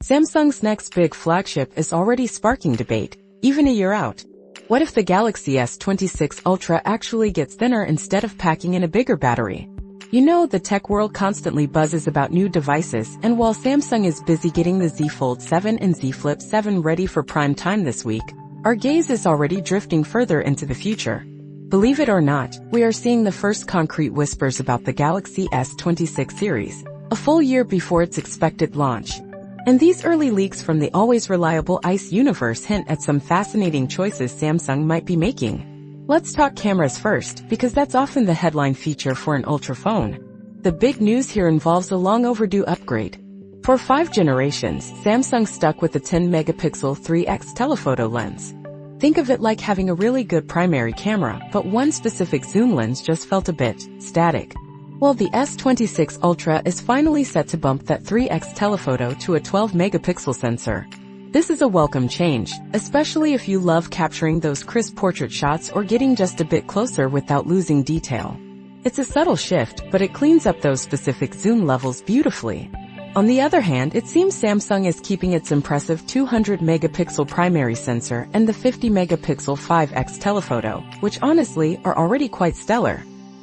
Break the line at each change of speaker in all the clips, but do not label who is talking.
Samsung's next big flagship is already sparking debate, even a year out. What if the Galaxy S26 Ultra actually gets thinner instead of packing in a bigger battery? You know, the tech world constantly buzzes about new devices, and while Samsung is busy getting the Z Fold 7 and Z Flip 7 ready for prime time this week, our gaze is already drifting further into the future. Believe it or not, we are seeing the first concrete whispers about the Galaxy S26 series, a full year before its expected launch. And these early leaks from the always reliable ICE universe hint at some fascinating choices Samsung might be making. Let's talk cameras first, because that's often the headline feature for an Ultra phone. The big news here involves a long overdue upgrade. For 5 generations, Samsung stuck with the 10-megapixel 3x telephoto lens. Think of it like having a really good primary camera, but one specific zoom lens just felt a bit static. Well, the S26 Ultra is finally set to bump that 3x telephoto to a 12-megapixel sensor. This is a welcome change, especially if you love capturing those crisp portrait shots or getting just a bit closer without losing detail. It's a subtle shift, but it cleans up those specific zoom levels beautifully. On the other hand, it seems Samsung is keeping its impressive 200-megapixel primary sensor and the 50-megapixel 5x telephoto, which honestly are already quite stellar.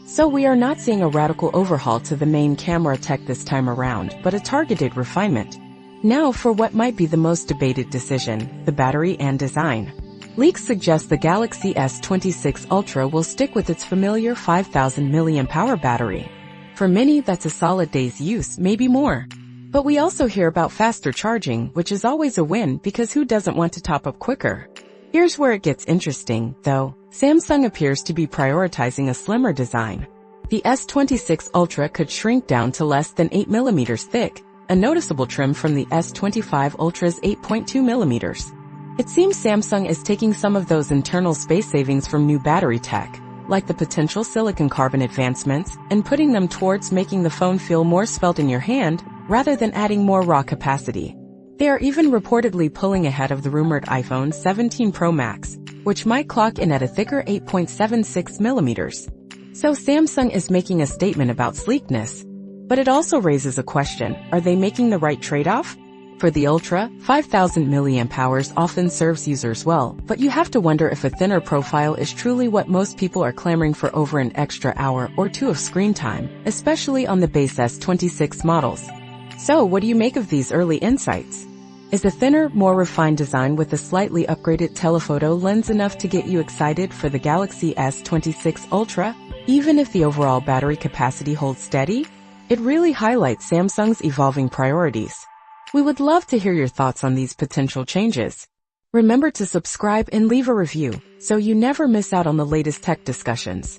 So we are not seeing a radical overhaul to the main camera tech this time around, but a targeted refinement. Now for what might be the most debated decision, the battery and design. Leaks suggest the Galaxy S26 Ultra will stick with its familiar 5000 mAh battery. For many, that's a solid day's use, maybe more. But we also hear about faster charging, which is always a win because who doesn't want to top up quicker? Here's where it gets interesting, though. Samsung appears to be prioritizing a slimmer design. The S26 Ultra could shrink down to less than 8 mm thick, a noticeable trim from the S25 Ultra's 8.2 mm. It seems Samsung is taking some of those internal space savings from new battery tech, like the potential silicon carbon advancements, and putting them towards making the phone feel more svelte in your hand, rather than adding more raw capacity. They are even reportedly pulling ahead of the rumored iPhone 17 Pro Max, which might clock in at a thicker 8.76 mm. So Samsung is making a statement about sleekness. But it also raises a question, are they making the right trade-off? For the Ultra, 5000 mAh often serves users well, but you have to wonder if a thinner profile is truly what most people are clamoring for over an extra hour or two of screen time, especially on the base S26 models. So what do you make of these early insights? Is a thinner, more refined design with a slightly upgraded telephoto lens enough to get you excited for the Galaxy S26 Ultra, even if the overall battery capacity holds steady? It really highlights Samsung's evolving priorities. We would love to hear your thoughts on these potential changes. Remember to subscribe and leave a review, so you never miss out on the latest tech discussions.